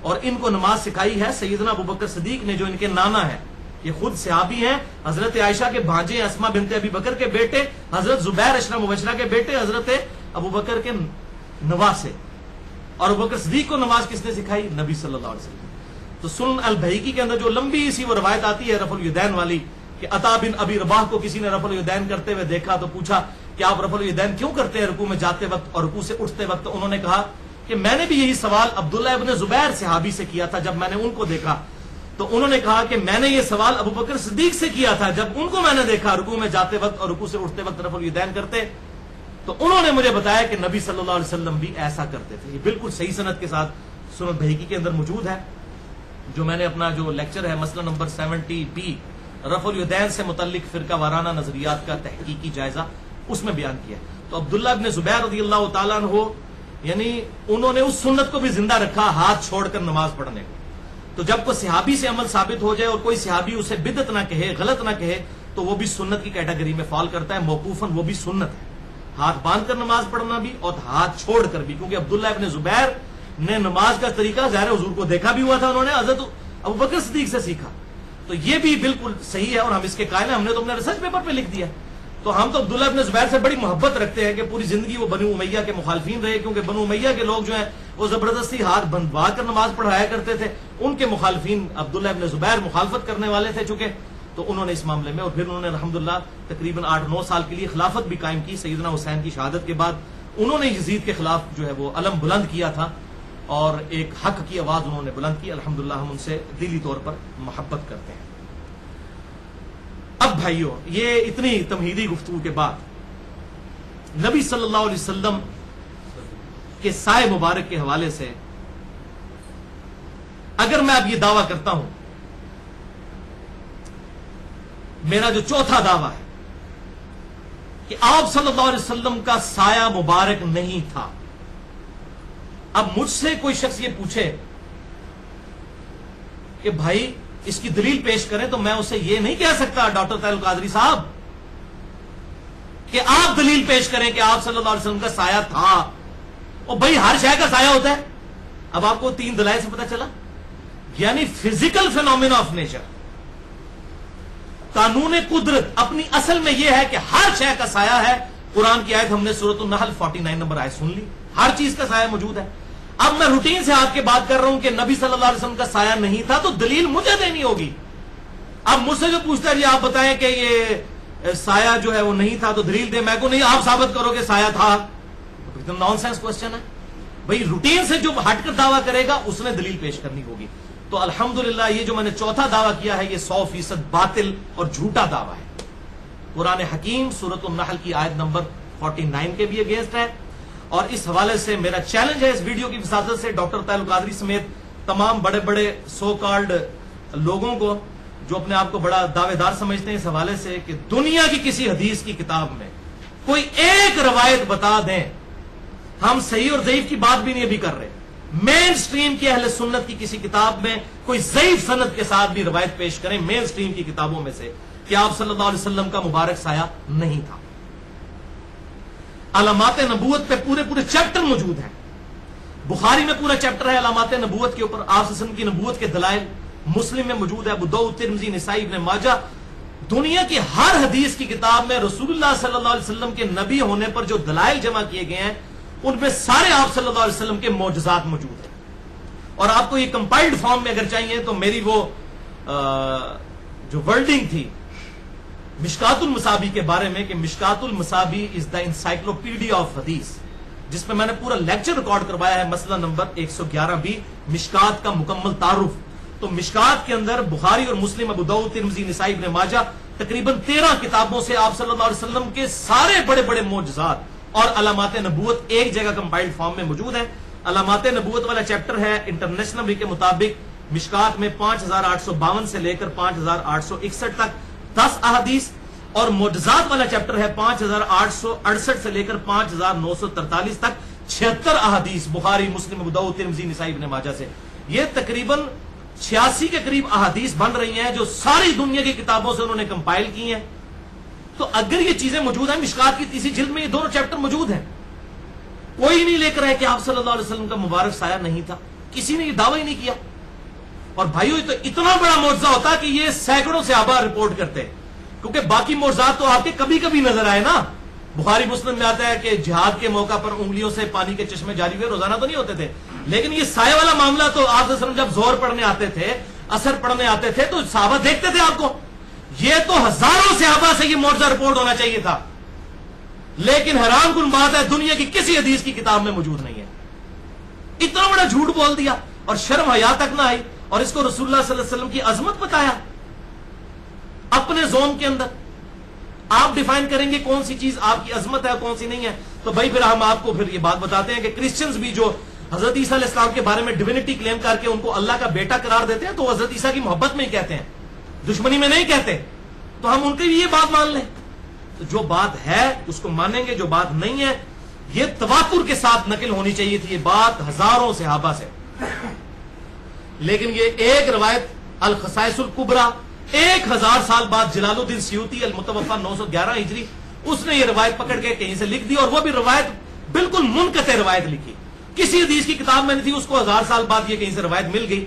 اور ان کو نماز سکھائی ہے سیدنا ابوبکر صدیق نے جو ان کے نانا ہے. یہ خود صحابی ہیں, حضرت عائشہ کے بھانجے اسما بنت ابی بکر کے بیٹے, حضرت زبیر اشرا مبشرہ کے بیٹے, حضرت ابوبکر کے نواسے. اور ابوبکر صدیق کو نماز کس نے سکھائی؟ نبی صلی اللہ علیہ وسلم. تو سنن البیہقی کے اندر جو لمبی سی وہ روایت آتی ہے رفع الیدین والی کہ عطا بن ابی رباح کو کسی نے رفع الیدین کرتے ہوئے دیکھا تو پوچھا کہ آپ رفع الیدین کیوں کرتے ہیں رکوع میں جاتے وقت اور رکوع سے اٹھتے وقت؟ انہوں نے کہا کہ میں نے بھی یہی سوال عبداللہ ابن زبیر صحابی سے کیا تھا جب میں نے ان کو دیکھا. تو انہوں نے کہا کہ میں نے یہ سوال ابوبکر صدیق سے کیا تھا جب ان کو میں نے دیکھا رکوع میں جاتے وقت اور رکوع سے اٹھتے وقت رفع الیدین کرتے, تو انہوں نے مجھے بتایا کہ نبی صلی اللہ علیہ وسلم بھی ایسا کرتے تھے. یہ بالکل صحیح سند کے ساتھ سنن بہقی کے اندر موجود ہے. جو میں نے اپنا جو لیکچر ہے مسئلہ نمبر 70B رفع الیدین سے متعلق فرقہ وارانہ نظریات کا تحقیقی جائزہ اس میں بیان کیا. تو عبداللہ ابن زبیر رضی اللہ تعالیٰ عنہ یعنی انہوں نے اس سنت کو بھی زندہ رکھا ہاتھ چھوڑ کر نماز پڑھنے کو. تو جب کوئی صحابی سے عمل ثابت ہو جائے اور کوئی صحابی اسے بدعت نہ کہے غلط نہ کہے تو وہ بھی سنت کی کیٹیگری میں فال کرتا ہے. موقوفاً وہ بھی سنت ہے, ہاتھ باندھ کر نماز پڑھنا بھی اور ہاتھ چھوڑ کر بھی, کیونکہ عبداللہ ابن زبیر نے نماز کا طریقہ ظاہر حضور کو دیکھا بھی ہوا تھا, انہوں نے حضرت ابوبکر صدیق سے سیکھا. تو یہ بھی بالکل صحیح ہے اور ہم اس کے قائل ہیں. ہم نے تو اپنے ریسرچ پیپر پہ لکھ دیا. تو ہم تو عبداللہ ابن زبیر سے بڑی محبت رکھتے ہیں کہ پوری زندگی وہ بنو امیہ کے مخالفین رہے, کیونکہ بنو امیہ کے لوگ جو ہیں وہ زبردستی ہاتھ بندھوا کر نماز پڑھایا کرتے تھے. ان کے مخالفین عبداللہ ابن زبیر مخالفت کرنے والے تھے چونکہ, تو انہوں نے اس معاملے میں اور پھر انہوں نے الحمدللہ تقریباً 8-9 سال کے لیے خلافت بھی قائم کی. سیدنا حسین کی شہادت کے بعد انہوں نے یزید کے خلاف جو ہے وہ علم بلند کیا تھا اور ایک حق کی آواز انہوں نے بلند کی. الحمدللہ ہم ان سے دلی طور پر محبت کرتے ہیں. اب بھائیو, یہ اتنی تمہیدی گفتگو کے بعد نبی صلی اللہ علیہ وسلم کے سائے مبارک کے حوالے سے اگر میں اب یہ دعویٰ کرتا ہوں, میرا جو چوتھا دعویٰ ہے کہ آپ صلی اللہ علیہ وسلم کا سایہ مبارک نہیں تھا. اب مجھ سے کوئی شخص یہ پوچھے کہ بھائی اس کی دلیل پیش کریں, تو میں اسے یہ نہیں کہہ سکتا ڈاکٹر طاہر القادری صاحب کہ آپ دلیل پیش کریں کہ آپ صلی اللہ علیہ وسلم کا سایہ تھا. اور بھائی ہر شے کا سایہ ہوتا ہے. اب آپ کو 3 دلائل سے پتہ چلا, یعنی فزیکل فینومینا آف نیچر, قانون قدرت اپنی اصل میں یہ ہے کہ ہر شے کا سایہ ہے. قرآن کی آیت ہم نے سورۃ النحل 49 نمبر آیت سن لی, ہر چیز کا سایہ موجود ہے. اب میں روٹین سے آپ کے بات کر رہا ہوں کہ نبی صلی اللہ علیہ وسلم کا سایہ نہیں تھا تو دلیل مجھے دینی ہوگی. اب مجھ سے جو پوچھتا ہے جی آپ بتائیں کہ یہ سایہ جو ہے وہ نہیں تھا تو دلیل دے, میں کو نہیں, آپ ثابت کرو کہ سایہ تھا. نان سینس کوشچن ہے بھائی. روٹین سے جو ہٹ کر دعویٰ کرے گا اس نے دلیل پیش کرنی ہوگی. تو الحمدللہ یہ جو میں نے چوتھا دعویٰ کیا ہے یہ 100% باطل اور جھوٹا دعویٰ ہے. قرآن حکیم سورۃ النحل کی آیت نمبر 49 کے بھی اگینسٹ ہے. اور اس حوالے سے میرا چیلنج ہے اس ویڈیو کی وساطت سے ڈاکٹر طاہر القادری سمیت تمام بڑے بڑے سو کالڈ لوگوں کو جو اپنے آپ کو بڑا دعوے دار سمجھتے ہیں اس حوالے سے کہ دنیا کی کسی حدیث کی کتاب میں کوئی ایک روایت بتا دیں. ہم صحیح اور ضعیف کی بات بھی نہیں ابھی کر رہے. مین سٹریم کی اہل سنت کی کسی کتاب میں کوئی ضعیف سند کے ساتھ بھی روایت پیش کریں مین سٹریم کی کتابوں میں سے کہ آپ صلی اللہ علیہ وسلم کا مبارک سایہ نہیں تھا. علامات نبوت پہ پورے چیپٹر موجود ہیں. بخاری میں پورا چیپٹر ہے علامات نبوت کے اوپر, آپ صلی اللہ علیہ وسلم کی نبوت کے دلائل. مسلم میں موجود ہے, ابو داؤد, ترمذی, نسائی, ابن ماجہ. دنیا کی ہر حدیث کی کتاب میں رسول اللہ صلی اللہ علیہ وسلم کے نبی ہونے پر جو دلائل جمع کیے گئے ہیں ان میں سارے آپ صلی اللہ علیہ وسلم کے معجزات موجود ہیں. اور آپ کو یہ کمپائلڈ فارم میں اگر چاہیے تو میری وہ جو ورڈنگ تھی مشکات المصابی کے بارے میں کہ مشکات المصابی از دا انسائکلوپیڈیا آف حدیث, جس میں نے پورا لیکچر ریکارڈ کروایا ہے, مسئلہ نمبر 111 بھی مشکات کا مکمل تعارف. تو مشکات کے اندر بخاری اور مسلم, ابو داؤد, ترمذی, نسائی, ابن ماجہ تقریباً 13 کتابوں سے آپ صلی اللہ علیہ وسلم کے سارے بڑے بڑے معجزات اور علامات نبوت ایک جگہ کمپائلڈ فارم میں موجود ہیں. علامات نبوت والا چیپٹر ہے انٹرنیشنل کے مطابق مشکات میں 5852 سے لے کر 5861 تک 10 احادیث, اور معجزات والا چیپٹر ہے 5868 سے لے کر 5943 تک 76 احادیث بخاری, مسلم, ابو داؤد, ترمذی, نسائی, ابن ماجہ سے. یہ تقریباً 86 کے قریب احادیث بن رہی ہیں جو ساری دنیا کی کتابوں سے انہوں نے کمپائل کی ہیں. تو اگر یہ چیزیں موجود ہیں, مشکات کی تیسری جلد میں یہ دونوں چیپٹر موجود ہیں. کوئی نہیں لے کر ہے کہ آپ صلی اللہ علیہ وسلم کا مبارک سایہ نہیں تھا, کسی نے یہ دعویٰ ہی نہیں کیا. اور بھائیو یہ تو اتنا بڑا معجزہ ہوتا کہ یہ سینکڑوں صحابہ رپورٹ کرتے, کیونکہ باقی معجزات تو آپ کے کبھی کبھی نظر آئے نا. بخاری مسلم میں آتا ہے کہ جہاد کے موقع پر انگلیوں سے پانی کے چشمے جاری ہوئے, روزانہ تو نہیں ہوتے تھے, لیکن یہ سایہ والا معاملہ تو آپ صلی اللہ علیہ وسلم جب زہر پڑھنے آتے تھے, اثر پڑھنے آتے تھے تو صحابہ دیکھتے تھے آپ کو. یہ تو ہزاروں صحابہ سے یہ معجزہ رپورٹ ہونا چاہیے تھا, لیکن حیران کن بات ہے دنیا کی کسی حدیث کی کتاب میں موجود نہیں ہے. اتنا بڑا جھوٹ بول دیا اور شرم حیا تک نہ آئی, اور اس کو رسول اللہ صلی اللہ علیہ وسلم کی عظمت بتایا اپنے زون کے اندر. آپ ڈیفائن کریں گے کون سی چیز آپ کی عظمت ہے کون سی نہیں ہے. تو بھائی پھر ہم آپ کو پھر یہ بات بتاتے ہیں کہ کرسچنز بھی جو حضرت عیسیٰ علیہ السلام کے بارے میں ڈیوینٹی کلیم کر کے ان کو اللہ کا بیٹا قرار دیتے ہیں تو حضرت عیسیٰ کی محبت میں ہی کہتے ہیں, دشمنی میں نہیں کہتے. تو ہم ان کی بھی یہ بات مان لیں. تو جو بات ہے اس کو مانیں گے, جو بات نہیں ہے یہ تواتر کے ساتھ نقل ہونی چاہیے تھی یہ بات ہزاروں صحابہ سے. لیکن یہ ایک روایت الخصائص الکبریٰ 1000 سال بعد جلال الدین سیوطی المتوفی 911 ہجری اس نے یہ روایت پکڑ کے کہیں سے لکھ دی, اور وہ بھی روایت بالکل منقطع روایت لکھی, کسی حدیث کی کتاب میں نہیں تھی. اس کو 1000 سال بعد یہ کہیں سے روایت مل گئی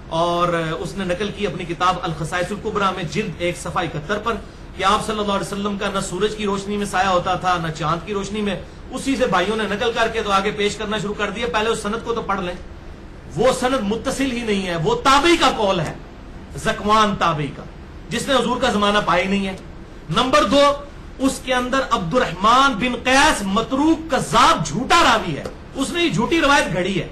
اور اس نے نقل کی اپنی کتاب الخصائص الکبریٰ میں جلد 1 صفحہ 71 پر کہ آپ صلی اللہ علیہ وسلم کا نہ سورج کی روشنی میں سایہ ہوتا تھا نہ چاند کی روشنی میں. اسی سے بھائیوں نے نقل کر کے تو آگے پیش کرنا شروع کر دیا. پہلے اس سند کو تو پڑھ لیں, وہ سند متصل ہی نہیں ہے, وہ تابعی کا قول ہے, زکوان تابعی کا, جس نے حضور کا زمانہ پایا ہی نہیں ہے. نمبر 2, اس کے اندر عبد الرحمن بن قیس متروک کذاب جھوٹا راوی ہے, اس نے یہ جھوٹی روایت گھڑی ہے.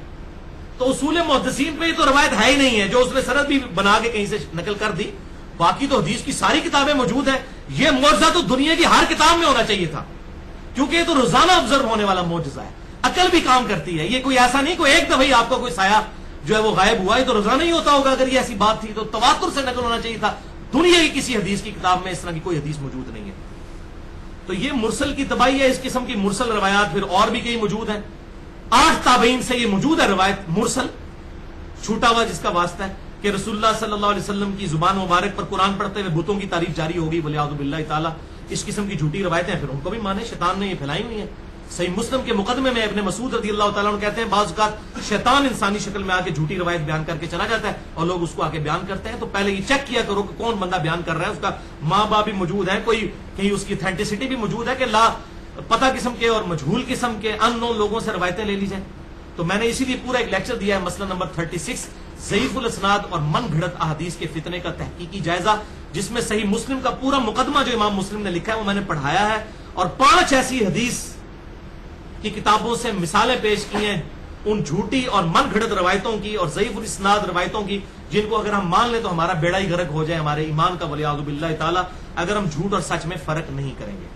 تو اصول محدثین پہ یہ تو روایت ہے ہی نہیں ہے, جو اس نے سند بھی بنا کے کہیں سے نقل کر دی. باقی تو حدیث کی ساری کتابیں موجود ہیں. یہ معجزہ تو دنیا کی ہر کتاب میں ہونا چاہیے تھا, کیونکہ یہ تو روزانہ آبزرو ہونے والا معجزہ ہے. عقل بھی کام کرتی ہے, یہ کوئی ایسا نہیں کوئی ایک دفعہ آپ کو کوئی سایہ جو ہے وہ غائب ہوا, یہ تو روزانہ ہی ہوتا ہوگا. اگر یہ ایسی بات تھی تو تواتر سے نقل ہونا چاہیے تھا. دنیا کی کسی حدیث کی کتاب میں اس طرح کی کوئی حدیث موجود نہیں ہے. تو یہ مرسل کی تباہی ہے. اس قسم کی مرسل روایات پھر اور بھی کئی موجود ہیں. 8 تابعین سے یہ موجود ہے روایت مرسل, چھوٹا ہوا جس کا واسطہ ہے کہ رسول اللہ صلی اللہ علیہ وسلم کی زبان مبارک پر قرآن پڑھتے ہوئے بتوں کی تعریف جاری ہوگی ولیعوذ باللہ تعالی. اس قسم کی جھوٹی روایتیں پھر ان کو بھی مانے, شیطان نے یہ پھیلائی ہوئی ہیں. صحیح مسلم کے مقدمے میں ابن مسعود رضی اللہ تعالیٰ عنہ کہتے ہیں بعض اوقات شیطان انسانی شکل میں آ کے جھوٹی روایت بیان کر کے چلا جاتا ہے اور لوگ اس کو آ کے بیان کرتے ہیں. تو پہلے یہ چیک کیا کرو کہ کون بندہ بیان کر رہا ہے, اس کا ماں باپ بھی موجود ہے, کوئی کہیں اس کی اتھینٹسٹی بھی موجود ہے کہ لا پتہ قسم کے اور مجہول قسم کے ان نون لوگوں سے روایتیں لے لی جائیں. تو میں نے اسی لیے پورا ایک لیکچر دیا ہے، مسئلہ نمبر 36 ضعیف الاسناد اور من گھڑت احادیث کے فتنے کا تحقیقی جائزہ، جس میں صحیح مسلم کا پورا مقدمہ جو امام مسلم نے لکھا ہے وہ میں نے پڑھایا ہے، اور 5 ایسی حدیث کی کتابوں سے مثالیں پیش کی ہیں ان جھوٹی اور من گھڑت روایتوں کی اور ضعیف الاسناد روایتوں کی، جن کو اگر ہم مان لیں تو ہمارا بیڑا ہی غرق ہو جائے ہمارے ایمان کا، والعیاذ باللہ تعالی، اگر ہم جھوٹ اور سچ میں فرق نہیں کریں گے۔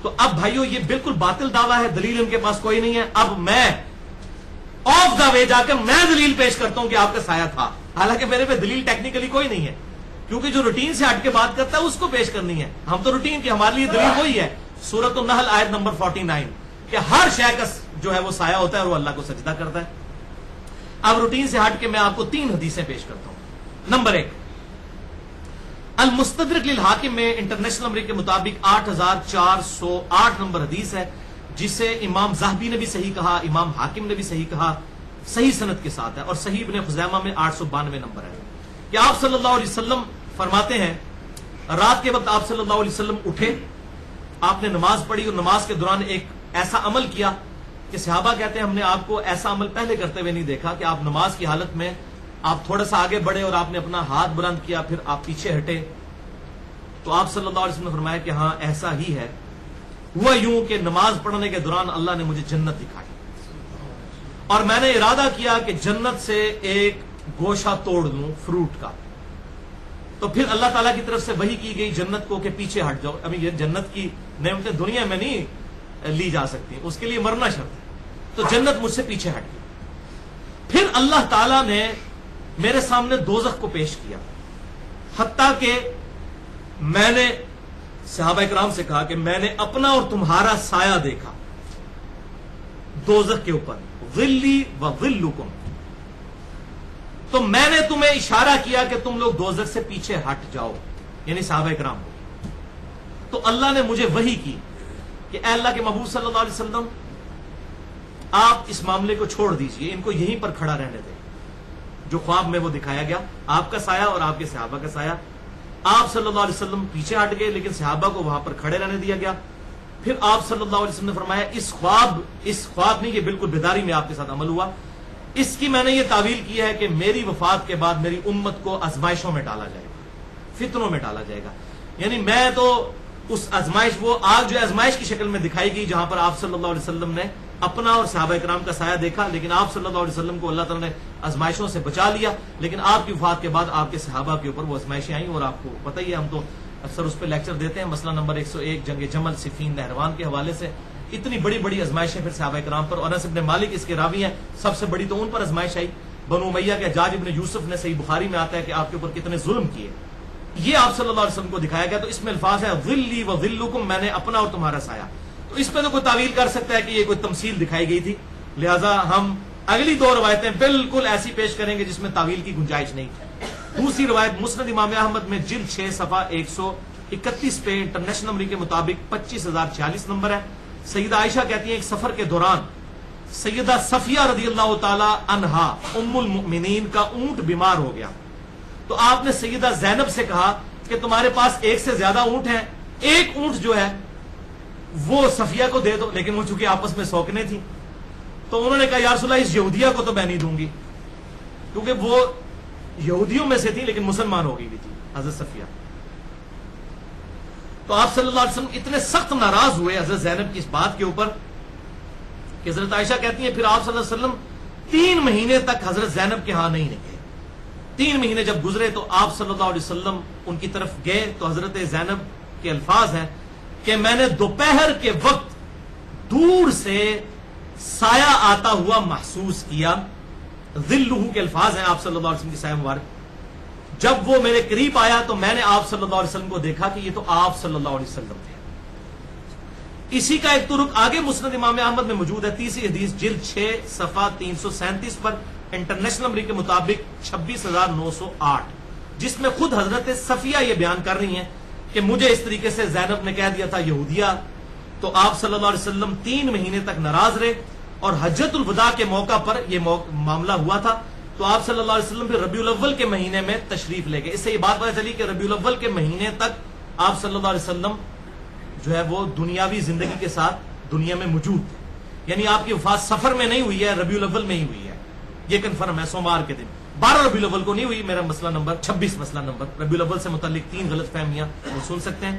تو اب بھائیو یہ بالکل باطل دعویٰ ہے، دلیل ان کے پاس کوئی نہیں ہے۔ اب میں آف دا وے جا کے میں دلیل پیش کرتا ہوں کہ آپ کا سایہ تھا، حالانکہ میرے پہ دلیل ٹیکنیکلی کوئی نہیں ہے، کیونکہ جو روٹین سے ہٹ کے بات کرتا ہے اس کو پیش کرنی ہے۔ ہم تو روٹین کی، ہمارے لیے دلیل وہی ہے، سورۃ النحل آیت نمبر 49، کہ ہر شے کا جو ہے وہ سایہ ہوتا ہے اور وہ اللہ کو سجدہ کرتا ہے۔ اب روٹین سے ہٹ کے میں آپ کو 3 حدیثیں پیش کرتا ہوں۔ نمبر 1، المستدرک للحاکم میں انٹرنیشنل نمبر کے مطابق 8408 نمبر حدیث ہے، جسے امام ذہبی نے بھی صحیح کہا، امام حاکم نے بھی صحیح کہا، صحیح سند کے ساتھ ہے، اور صحیح ابن خزیمہ میں 892 نمبر ہے، کہ آپ صلی اللہ علیہ وسلم فرماتے ہیں رات کے وقت آپ صلی اللہ علیہ وسلم اٹھے، آپ نے نماز پڑھی اور نماز کے دوران ایک ایسا عمل کیا کہ صحابہ کہتے ہیں ہم نے آپ کو ایسا عمل پہلے کرتے ہوئے نہیں دیکھا، کہ آپ نماز کی حالت میں آپ تھوڑا سا آگے بڑھے اور آپ نے اپنا ہاتھ بلند کیا، پھر آپ پیچھے ہٹے۔ تو آپ صلی اللہ علیہ وسلم نے فرمایا کہ ہاں ایسا ہی ہے، ہوا یوں کہ نماز پڑھنے کے دوران اللہ نے مجھے جنت دکھائی اور میں نے ارادہ کیا کہ جنت سے ایک گوشہ توڑ لوں فروٹ کا، تو پھر اللہ تعالیٰ کی طرف سے وحی کی گئی جنت کو کہ پیچھے ہٹ جاؤ، ابھی یہ جنت کی نعمتیں دنیا میں نہیں لی جا سکتی، اس کے لیے مرنا شرط ہے، تو جنت مجھ سے پیچھے ہٹ گئی۔ پھر اللہ تعالیٰ نے میرے سامنے دوزخ کو پیش کیا، حتیٰ کہ میں نے صحابہ اکرام سے کہا کہ میں نے اپنا اور تمہارا سایہ دیکھا دوزخ کے اوپر، ظلی و ظلکم، تو میں نے تمہیں اشارہ کیا کہ تم لوگ دوزخ سے پیچھے ہٹ جاؤ، یعنی صحابہ اکرام کو۔ تو اللہ نے مجھے وحی کی کہ اے اللہ کے محبوب صلی اللہ علیہ وسلم، آپ اس معاملے کو چھوڑ دیجئے، ان کو یہیں پر کھڑا رہنے دیں، جو خواب میں وہ دکھایا گیا، آپ کا سایہ اور آپ کے صحابہ کا سایہ۔ آپ صلی اللہ علیہ وسلم پیچھے ہٹ گئے، لیکن صحابہ کو وہاں پر کھڑے رہنے دیا گیا۔ پھر آپ صلی اللہ علیہ وسلم نے فرمایا اس خواب نہیں، یہ بالکل بیداری میں آپ کے ساتھ عمل ہوا، اس کی میں نے یہ تعویل کی ہے کہ میری وفات کے بعد میری امت کو آزمائشوں میں ڈالا جائے گا، فتنوں میں ڈالا جائے گا، یعنی میں تو اس آزمائش، وہ آگ جو آزمائش کی شکل میں دکھائی گئی جہاں پر آپ صلی اللہ علیہ وسلم نے اپنا اور صحابہ کرام کا سایہ دیکھا، لیکن آپ صلی اللہ علیہ وسلم کو اللہ تعالیٰ نے آزمائشوں سے بچا لیا، لیکن آپ کی وفات کے بعد آپ کے صحابہ کے اوپر وہ آزمائشیں آئیں، اور آپ کو پتہ ہی ہے، ہم تو اکثر اس پہ لیکچر دیتے ہیں، مسئلہ نمبر 101 جنگ جمل صفین نہروان کے حوالے سے، اتنی بڑی بڑی آزمائشیں پھر صحابہ کرام پر، اور انس ابن مالک اس کے راوی ہیں، سب سے بڑی تو ان پر آزمائش آئی، بنو امیہ کے حجاج ابن یوسف نے، صحیح بخاری میں آتا ہے کہ آپ کے اوپر کتنے ظلم کیے، یہ آپ صلی اللہ علیہ وسلم کو دکھایا گیا۔ تو اس میں الفاظ ہے ظلی و ظلکم، میں نے اپنا اور تمہارا سایہ، تو اس پہ تو کوئی تعویل کر سکتا ہے کہ یہ کوئی تمثیل دکھائی گئی تھی، لہذا ہم اگلی 2 روایتیں بالکل ایسی پیش کریں گے جس میں تعویل کی گنجائش نہیں۔ دوسری روایت مسند امام احمد میں جلد 6 صفحہ 131 پہ انٹرنیشنل نمبر کے مطابق 25046 نمبر ہے، سیدہ عائشہ کہتی ہیں ایک سفر کے دوران سیدہ صفیہ رضی اللہ تعالی عنہا ام المؤمنین کا اونٹ بیمار ہو گیا، تو آپ نے سیدہ زینب سے کہا کہ تمہارے پاس 1 سے زیادہ اونٹ ہیں، ایک اونٹ جو ہے وہ صفیہ کو دے دو، لیکن وہ چونکہ آپس میں سوکنے تھی، تو انہوں نے کہا یا رسول اللہ اس یہودیہ کو تو میں نہیں دوں گی، کیونکہ وہ یہودیوں میں سے تھی لیکن مسلمان ہو گئی بھی تھی حضرت صفیہ۔ تو آپ صلی اللہ علیہ وسلم اتنے سخت ناراض ہوئے حضرت زینب کی اس بات کے اوپر کہ حضرت عائشہ کہتی ہیں پھر آپ صلی اللہ علیہ وسلم 3 مہینے تک حضرت زینب کے ہاں نہیں نکلے۔ 3 مہینے جب گزرے تو آپ صلی اللہ علیہ وسلم ان کی طرف گئے، تو حضرت زینب کے الفاظ ہیں کہ میں نے دوپہر کے وقت دور سے سایہ آتا ہوا محسوس کیا، ظلہ کے الفاظ ہیں آپ صلی اللہ علیہ وسلم کی سایہ مبارک، جب وہ میرے قریب آیا تو میں نے آپ صلی اللہ علیہ وسلم کو دیکھا کہ یہ تو آپ صلی اللہ علیہ وسلم تھے۔ اسی کا ایک طرق آگے مسند امام احمد میں موجود ہے، تیسری حدیث جلد 6 صفحہ 337 پر انٹرنیشنل نمبر کے مطابق 26908، جس میں خود حضرت صفیہ یہ بیان کر رہی ہیں کہ مجھے اس طریقے سے زینب نے کہہ دیا تھا یہودیہ، تو آپ صلی اللہ علیہ وسلم 3 مہینے تک ناراض رہے، اور حجۃ الوداع کے موقع پر یہ معاملہ ہوا تھا، تو آپ صلی اللہ علیہ وسلم پھر ربیع الاول کے مہینے میں تشریف لے گئے۔ اس سے یہ بات پتہ چلی کہ ربیع الاول کے مہینے تک آپ صلی اللہ علیہ وسلم جو ہے وہ دنیاوی زندگی کے ساتھ دنیا میں موجود تھے، یعنی آپ کی وفات سفر میں نہیں ہوئی ہے، ربیع الاول میں ہی ہوئی ہے، یہ کنفرم ہے، سوموار کے دن 12 ربیع الاول کو نہیں ہوئی۔ میرا مسئلہ نمبر 26 مسئلہ نمبر ربیع الاول سے متعلق 3 غلط فہمیاں وہ سن سکتے ہیں۔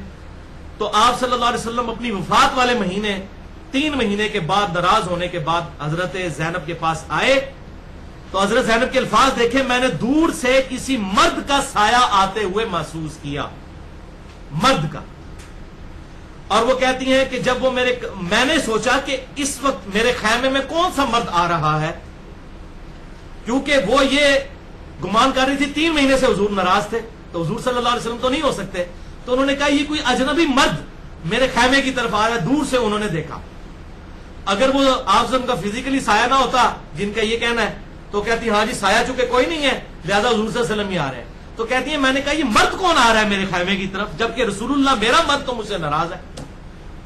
تو آپ صلی اللہ علیہ وسلم اپنی وفات والے مہینے 3 مہینے کے بعد ناراض ہونے کے بعد حضرت زینب کے پاس آئے تو حضرت زینب کے الفاظ دیکھیں، میں نے دور سے کسی مرد کا سایہ آتے ہوئے محسوس کیا، مرد کا۔ اور وہ کہتی ہیں کہ جب وہ میں نے سوچا کہ اس وقت میرے خیمے میں کون سا مرد آ رہا ہے، کیونکہ وہ یہ گمان کر رہی تھی 3 مہینے سے حضور ناراض تھے تو حضور صلی اللہ علیہ وسلم تو نہیں ہو سکتے، تو انہوں نے کہا یہ کوئی اجنبی مرد میرے خیمے کی طرف آ رہا ہے، دور سے انہوں نے دیکھا۔ اگر وہ آپ کا فزیکلی سایہ نہ ہوتا جن کا یہ کہنا ہے تو کہتی ہاں جی سایہ چونکہ کوئی نہیں ہے لہذا حضور صلی اللہ علیہ وسلم ہی آ رہے ہیں، تو کہتی ہیں میں نے کہا یہ مرد کون آ رہا ہے میرے خیمے کی طرف، جبکہ رسول اللہ میرا مرد تو مجھ سے ناراض ہے،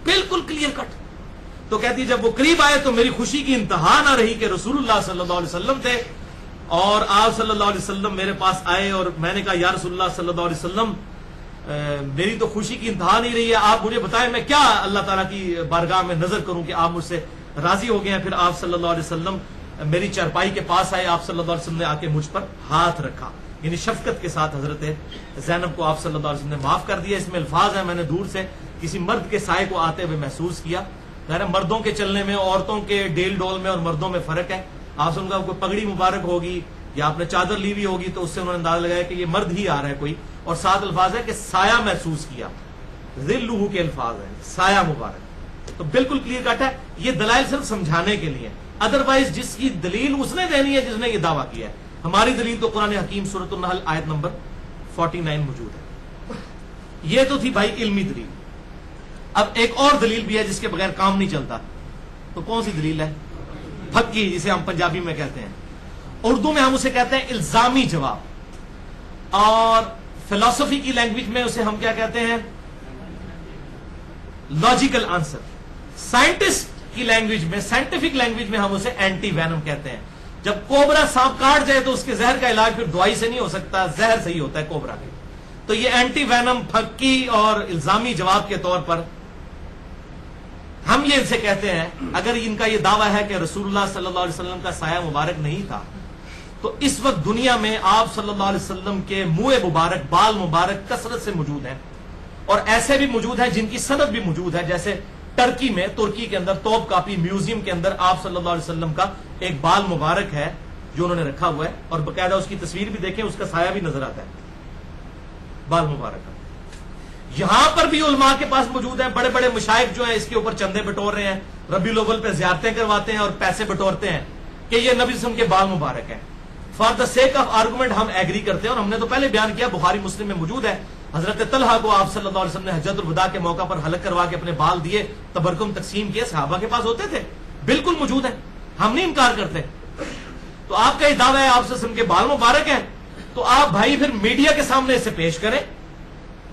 بالکل کلیئر کٹ۔ تو کہتی جب وہ قریب آئے تو میری خوشی کی انتہا نہ رہی کہ رسول اللہ صلی اللہ علیہ وسلم تھے، اور آپ صلی اللہ علیہ وسلم میرے پاس آئے اور میں نے کہا یا رسول اللہ صلی اللہ علیہ وسلم میری تو خوشی کی انتہا نہیں رہی ہے، آپ مجھے بتائیں میں کیا اللہ تعالیٰ کی بارگاہ میں نظر کروں کہ آپ مجھ سے راضی ہو گئے ہیں۔ پھر آپ صلی اللہ علیہ وسلم میری چارپائی کے پاس آئے، آپ صلی اللہ علیہ وسلم نے آ کے مجھ پر ہاتھ رکھا، یعنی شفقت کے ساتھ حضرت زینب کو آپ صلی اللہ علیہ وسلم نے معاف کر دیا۔ اس میں الفاظ ہیں میں نے دور سے کسی مرد کے سائے کو آتے ہوئے محسوس کیا۔ ظاہر مردوں کے چلنے میں، عورتوں کے ڈیل ڈول میں اور مردوں میں فرق ہے۔ آپ سے ان کا کوئی پگڑی مبارک ہوگی یا آپ نے چادر لی ہوئی ہوگی تو اس سے انہوں نے اندازہ لگایا کہ یہ مرد ہی آ رہا ہے کوئی، اور ساتھ الفاظ ہے کہ سایہ محسوس کیا، ذلہ کے الفاظ ہیں، سایہ مبارک، تو بالکل کلیئر کٹ ہے۔ یہ دلائل صرف سمجھانے کے لیے، ادروائز جس کی دلیل اس نے دینی ہے جس نے یہ دعویٰ کیا ہے۔ ہماری دلیل تو قرآن حکیم سورۃ النحل آیت نمبر 49 موجود ہے۔ یہ تو تھی بھائی علمی دلیل۔ اب ایک اور دلیل بھی ہے جس کے بغیر کام نہیں چلتا، تو کون سی دلیل ہے؟ پھکی، جسے ہم پنجابی میں کہتے ہیں، اردو میں ہم اسے کہتے ہیں الزامی جواب، اور فلسفی کی لینگویج میں اسے ہم کیا کہتے ہیں؟ Logical answer. سائنٹسٹ کی لینگویج میں، سائنٹیفک لینگویج میں ہم اسے اینٹی وینم کہتے ہیں۔ جب کوبرا سانپ کاٹ جائے تو اس کے زہر کا علاج پھر دوائی سے نہیں ہو سکتا، زہر سے ہی ہوتا ہے کوبرا کے، تو یہ اینٹی وینم، پھکی اور الزامی جواب کے طور پر ہم یہ ان سے کہتے ہیں اگر ان کا یہ دعویٰ ہے کہ رسول اللہ صلی اللہ علیہ وسلم کا سایہ مبارک نہیں تھا تو اس وقت دنیا میں آپ صلی اللہ علیہ وسلم کے منہ مبارک، بال مبارک کثرت سے موجود ہیں، اور ایسے بھی موجود ہیں جن کی سند بھی موجود ہے، جیسے ٹرکی میں، ترکی کے اندر توپ کاپی میوزیم کے اندر آپ صلی اللہ علیہ وسلم کا ایک بال مبارک ہے جو انہوں نے رکھا ہوا ہے، اور باقاعدہ اس کی تصویر بھی دیکھیں، اس کا سایہ بھی نظر آتا ہے بال مبارک کا۔ یہاں پر بھی علماء کے پاس موجود ہیں، بڑے بڑے مشائخ جو ہیں اس کے اوپر چندے بٹور رہے ہیں، ربیع الاول پہ زیارتیں کرواتے ہیں اور پیسے بٹورتے ہیں کہ یہ نبی وسلم کے بال مبارک ہیں۔ For the sake of argument ہم ایگری کرتے ہیں، اور ہم نے تو پہلے بیان کیا، بخاری مسلم میں موجود ہے، حضرت طلحہ کو آپ صلی اللہ علیہ وسلم نے حجۃ الوداع کے موقع پر حلق کروا کے اپنے بال دیے، تبرکم تقسیم کیے، صحابہ کے پاس ہوتے تھے، بالکل موجود ہیں، ہم نہیں انکار کرتے۔ تو آپ کا یہ دعویٰ ہے آپ صلی اللہ علیہ وسلم کے بال مبارک ہیں، تو آپ بھائی پھر میڈیا کے سامنے اسے پیش کریں،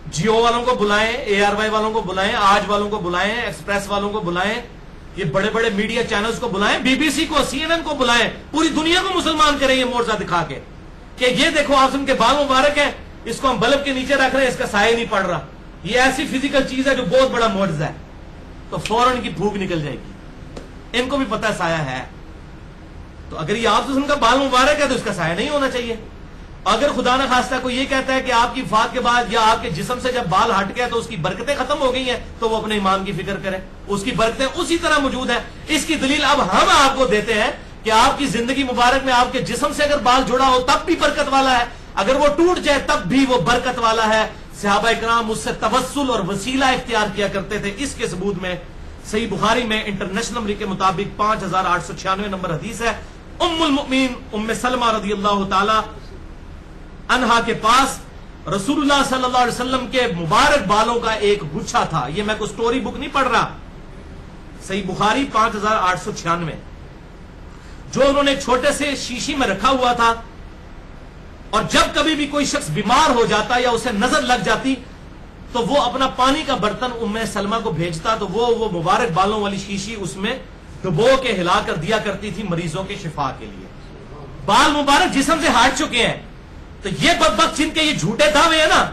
جیو والوں کو بلائیں، اے آر وائی والوں کو بلائیں، آج والوں کو بلائیں، ایکسپریس والوں کو بلائیں، یہ بڑے بڑے میڈیا چینلز کو بلائیں، بی بی سی کو، سی این این کو بلائیں، پوری دنیا کو مسلمان کریں یہ معجزہ دکھا کے کہ یہ دیکھو آسم کے بال مبارک ہیں، اس کو ہم بلب کے نیچے رکھ رہے ہیں، اس کا سایہ نہیں پڑ رہا، یہ ایسی فزیکل چیز ہے جو بہت بڑا معجزہ ہے، تو فوراً کی بھوک نکل جائے گی، ان کو بھی پتہ سایہ ہے۔ تو اگر یہ آپ کا بال مبارک ہے تو اس کا سایہ نہیں ہونا چاہیے۔ اگر خدا نہ خواستہ کوئی یہ کہتا ہے کہ آپ کی وفات کے بعد یا آپ کے جسم سے جب بال ہٹ گئے تو اس کی برکتیں ختم ہو گئی ہیں، تو وہ اپنے ایمان کی فکر کرے، اس کی برکتیں اسی طرح موجود ہیں۔ اس کی دلیل اب ہم آپ کو دیتے ہیں کہ آپ کی زندگی مبارک میں آپ کے جسم سے اگر بال جڑا ہو تب بھی برکت والا ہے، اگر وہ ٹوٹ جائے تب بھی وہ برکت والا ہے۔ صحابہ کرام اس سے توسل اور وسیلہ اختیار کیا کرتے تھے۔ اس کے ثبوت میں صحیح بخاری میں انٹرنیشنل نمبر کے مطابق 5896 نمبر حدیث ہے، ام المؤمنین ام سلمہ رضی اللہ تعالی عنہا کے پاس رسول اللہ صلی اللہ علیہ وسلم کے مبارک بالوں کا ایک گچھا تھا۔ یہ میں کوئی سٹوری بک نہیں پڑھ رہا، صحیح بخاری 5896، جو انہوں نے ایک چھوٹے سے شیشی میں رکھا ہوا تھا، اور جب کبھی بھی کوئی شخص بیمار ہو جاتا یا اسے نظر لگ جاتی تو وہ اپنا پانی کا برتن ام سلمہ کو بھیجتا، تو وہ مبارک بالوں والی شیشی اس میں ڈبو کے ہلا کر دیا کرتی تھی مریضوں کے شفا کے لیے۔ بال مبارک جسم سے ہٹ چکے ہیں، تو یہ بدبخت جن کے یہ جھوٹے دعوے ہیں نا،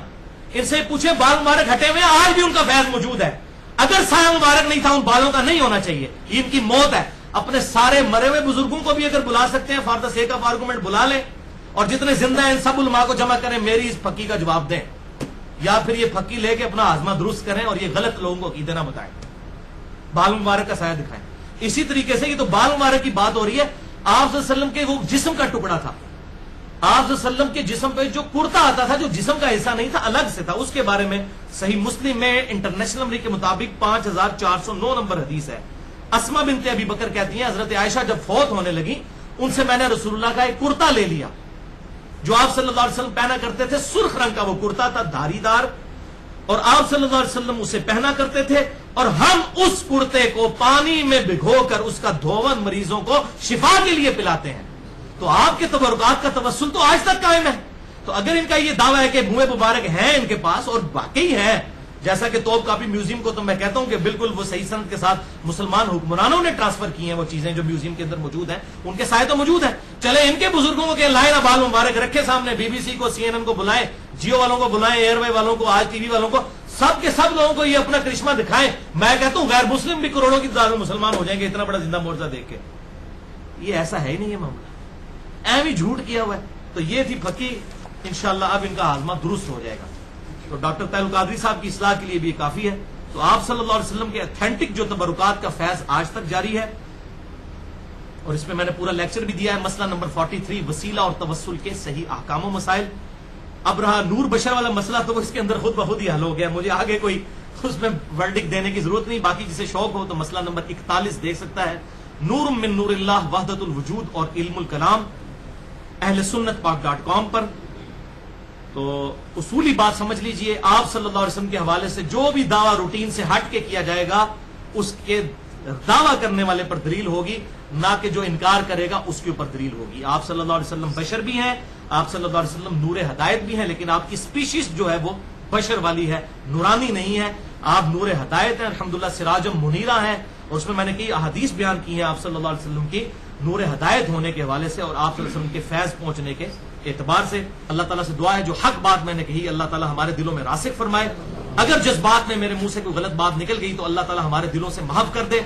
ان سے پوچھے بال مبارک ہٹے ہوئے آج بھی ان کا فیض موجود ہے۔ اگر سایہ مبارک نہیں تھا ان بالوں کا نہیں ہونا چاہیے، یہ ان کی موت ہے۔ اپنے سارے مرے ہوئے بزرگوں کو بھی اگر بلا سکتے ہیں for the sake of argument بلا لیں، اور جتنے زندہ ہیں ان سب علماء کو جمع کریں، میری اس پھکی کا جواب دیں، یا پھر یہ پھکی لے کے اپنا ہاضمہ درست کریں اور یہ غلط لوگوں کو عقیدہ نہ بتائیں، بال مبارک کا سایہ دکھائیں۔ اسی طریقے سے یہ تو بال مبارک کی بات ہو رہی ہے، آپ صلی اللہ علیہ وسلم کے وہ جسم کا ٹکڑا تھا، آپ صلی اللہ علیہ وسلم کے جسم پہ جو کرتا آتا تھا جو جسم کا حصہ نہیں تھا الگ سے تھا، اس کے بارے میں صحیح مسلم میں انٹرنیشنل نمبر کے مطابق 5409 نمبر حدیث ہے۔ اسما بنت ابی بکر کہتی ہیں حضرت عائشہ جب فوت ہونے لگی ان سے میں نے رسول اللہ کا ایک کرتا لے لیا جو آپ صلی اللہ علیہ وسلم پہنا کرتے تھے، سرخ رنگ کا وہ کرتا تھا دھاری دار، اور آپ صلی اللہ علیہ وسلم اسے پہنا کرتے تھے، اور ہم اس کرتے کو پانی میں بھگو کر اس کا دھون مریضوں کو شفا کے لیے پلاتے ہیں۔ تو آپ کے تبرکات کا توسل تو آج تک قائم ہے۔ تو اگر ان کا یہ دعویٰ ہے کہ منہ مبارک ہیں ان کے پاس، اور واقعی ہے، جیسا کہ توپ کاپی میوزیم کو تو میں کہتا ہوں کہ بالکل وہ صحیح سند کے ساتھ مسلمان حکمرانوں نے ٹرانسفر کی ہیں وہ چیزیں جو میوزیم کے اندر موجود ہیں، ان کے سائے تو موجود ہیں، چلے ان کے بزرگوں کو کہ لائے نا بال مبارک رکھے سامنے، بی بی سی کو، سی این این کو بلائیں، جیو والوں کو بلائیں، ایئر وے والوں کو، آج ٹی وی والوں کو، سب کے سب لوگوں کو یہ اپنا کرشمہ دکھائیں۔ میں کہتا ہوں غیر مسلم بھی کروڑوں کی تعداد میں مسلمان ہو جائیں گے اتنا بڑا زندہ معجزہ دیکھ کے۔ یہ ایسا ہے ہی نہیں، یہ معاملہ ایم ہی جھوٹ کیا ہوا ہے۔ تو یہ تھی پھکی، انشاءاللہ اب ان کا ہاضمہ درست ہو جائے گا۔ تو ڈاکٹر طاہر القادری صاحب کی اصلاح کے لیے بھی یہ کافی ہے۔ تو آپ صلی اللہ علیہ وسلم کے اتھینٹک جو تبرکات کا فیض آج تک جاری ہے، اور اس میں نے پورا لیکچر بھی دیا ہے، مسئلہ نمبر 43 وسیلہ اور توسل کے صحیح احکام و مسائل۔ اب رہا نور بشر والا مسئلہ تو وہ اس کے اندر خود بخود ہی حل ہو گیا، مجھے آگے کوئی اس میں ورڈکٹ دینے کی ضرورت نہیں، باقی جسے شوق ہو تو مسئلہ نمبر 41 دیکھ سکتا ہے، نور من نور اللہ وحدت الوجود اور علم الکلام، اہل سنت پاک.com پر۔ تو اصولی بات سمجھ لیجئے، آپ صلی اللہ علیہ وسلم کے حوالے سے جو بھی دعویٰ روٹین سے ہٹ کے کیا جائے گا اس کے دعویٰ کرنے والے پر دلیل ہوگی، نہ کہ جو انکار کرے گا اس کے اوپر دلیل ہوگی۔ آپ صلی اللہ علیہ وسلم بشر بھی ہیں، آپ صلی اللہ علیہ وسلم نور ہدایت بھی ہیں، لیکن آپ کی سپیشیز جو ہے وہ بشر والی ہے، نورانی نہیں ہے۔ آپ نور ہدایت ہیں، الحمدللہ سراجم منیرہ ہیں، اور اس میں نے کئی احادیث بیان کی ہیں آپ صلی اللہ علیہ وسلم کی نور ہدایت ہونے کے حوالے سے اور آپ صلی اللہ علیہ وسلم کے فیض پہنچنے کے اعتبار سے۔ اللہ تعالیٰ سے دعا ہے جو حق بات میں نے کہی اللہ تعالیٰ ہمارے دلوں میں راسخ فرمائے، اگر جس بات میں میرے منہ سے کوئی غلط بات نکل گئی تو اللہ تعالیٰ ہمارے دلوں سے محو کر دے،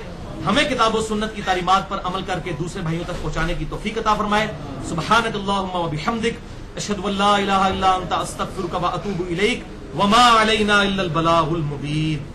ہمیں کتاب و سنت کی تعلیمات پر عمل کر کے دوسرے بھائیوں تک پہنچانے کی توفیق عطا فرمائے۔ سبحانک اللہم و بحمدک، اشہد ان لا الہ الا انت، استغفرک و اتوب الیک، وما علینا الا البلاغ المبین۔